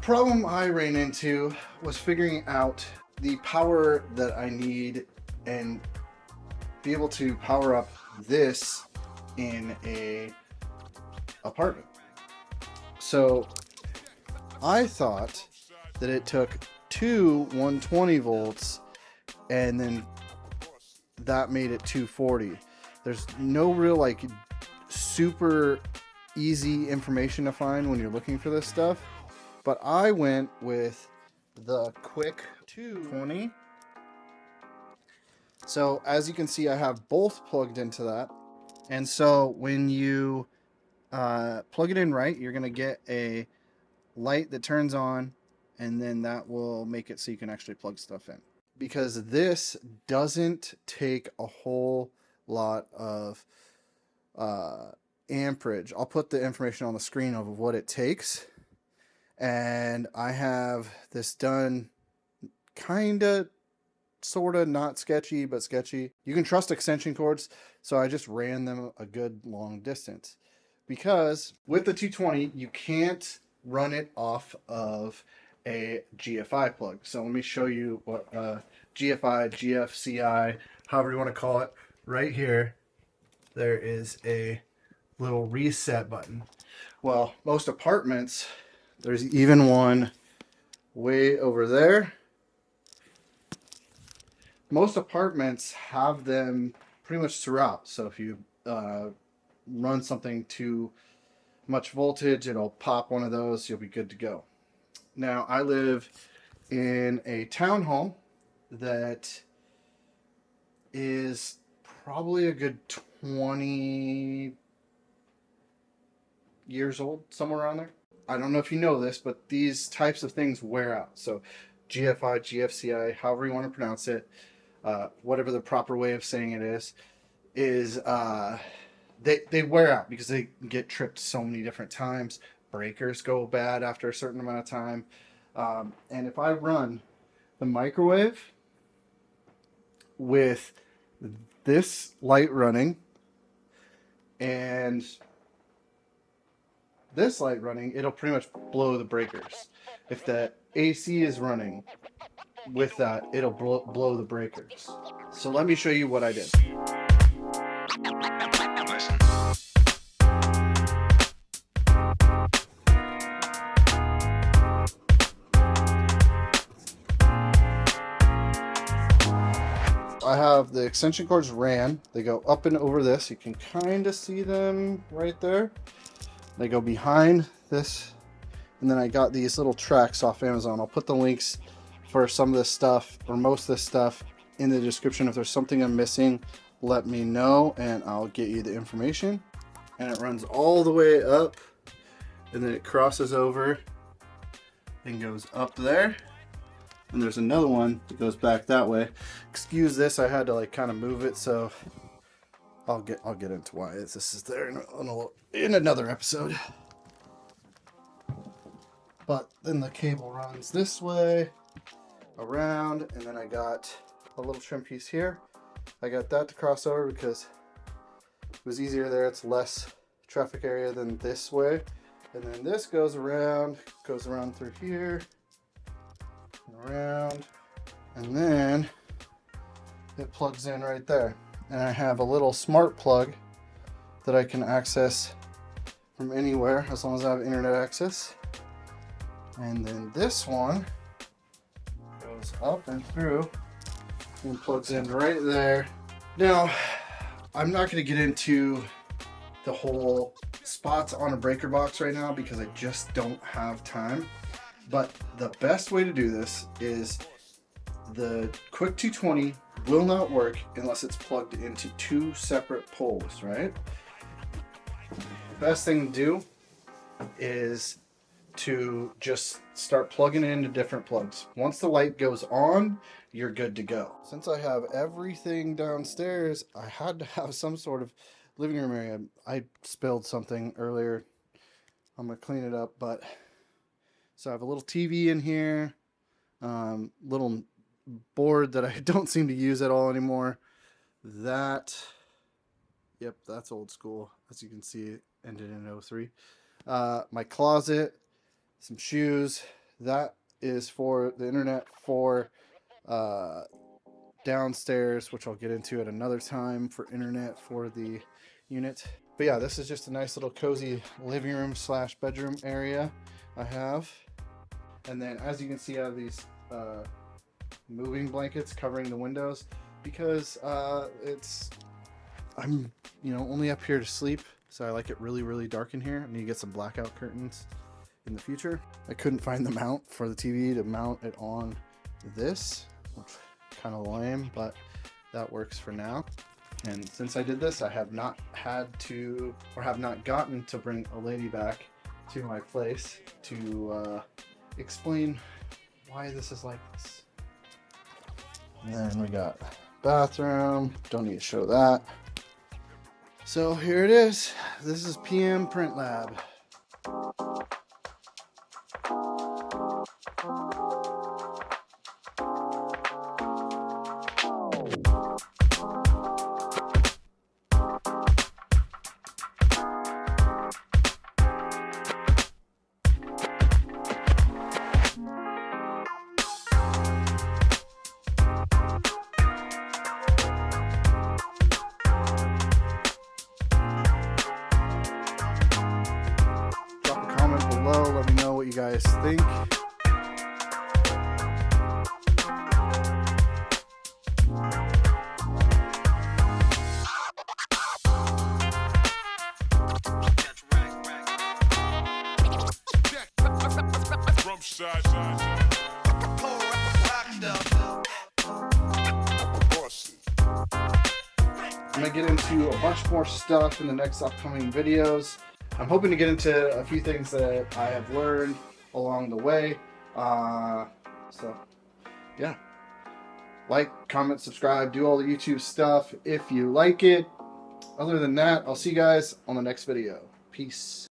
problem I ran into was figuring out the power that I need and be able to power up this in a apartment. So I thought that it took two 120 volts and then that made it 240. There's no real like super easy information to find when you're looking for this stuff, but I went with the Qwiic 220. So as you can see, I have both plugged into that, and so when you plug it in right, you're gonna get a light that turns on, and then that will make it so you can actually plug stuff in. Because this doesn't take a whole lot of amperage. I'll put the information on the screen of what it takes, and I have this done kind of sort of not sketchy but sketchy. You can trust extension cords, so I just ran them a good long distance, because with the 220 you can't run it off of a GFI plug. So let me show you what GFI, GFCI, however you want to call it. Right here there is a little reset button. Well, most apartments, there's even one way over there. Most apartments have them pretty much throughout. So if you run something too much voltage, it'll pop one of those. You'll be good to go. Now, I live in a townhome that is probably a good 20 years old, somewhere around there. I don't know if you know this, but these types of things wear out. So GFI, GFCI, however you want to pronounce it, whatever the proper way of saying it is they wear out because they get tripped so many different times. Breakers go bad after a certain amount of time. And if I run the microwave with this light running and this light running, it'll pretty much blow the breakers. If the AC is running with that, it'll blow the breakers. So let me show you what I did. I have the extension cords ran. They go up and over this. You can kind of see them right there. They go behind this. And then I got these little tracks off Amazon. I'll put the links for some of this stuff, or most of this stuff, in the description. If there's something I'm missing, let me know and I'll get you the information. And it runs all the way up, and then it crosses over and goes up there. And there's another one that goes back that way. Excuse this, I had to like kind of move it, so I'll get into why this is there in another episode. But then the cable runs this way, around, and then I got a little trim piece here. I got that to cross over because it was easier there. It's less traffic area than this way. And then this goes around through here, and around, and then it plugs in right there. And I have a little smart plug that I can access from anywhere as long as I have internet access. And then this one goes up and through and plugs in right there. Now, I'm not going to get into the whole spots on a breaker box right now because I just don't have time. But the best way to do this is the Qwiic 220 will not work unless it's plugged into two separate poles, right? The best thing to do is to just start plugging it into different plugs. Once the light goes on, you're good to go. Since I have everything downstairs, I had to have some sort of living room area. I spilled something earlier. I'm gonna clean it up, but so I have a little TV in here, little board that I don't seem to use at all anymore. That's old school. As you can see, it ended in 03. My closet, some shoes, that is for the internet for downstairs, which I'll get into at another time for internet for the unit. But yeah, this is just a nice little cozy living room slash bedroom area I have. And then as you can see, I have these moving blankets covering the windows because I'm only up here to sleep, so I like it really dark in here. I need to get some blackout curtains in the future. I couldn't find the mount for the TV to mount it on this, which is kind of lame, but that works for now. And since I did this, I have not had to, or have not gotten to bring a lady back to my place to explain why this is like this. And then we got bathroom, don't need to show that. So here it is. This is PM Print Lab. Below, let me know what you guys think. I'm gonna get into a bunch more stuff in the next upcoming videos. I'm hoping to get into a few things that I have learned along the way. So yeah, like, comment, subscribe, do all the YouTube stuff if you like it. Other than that, I'll see you guys on the next video. Peace.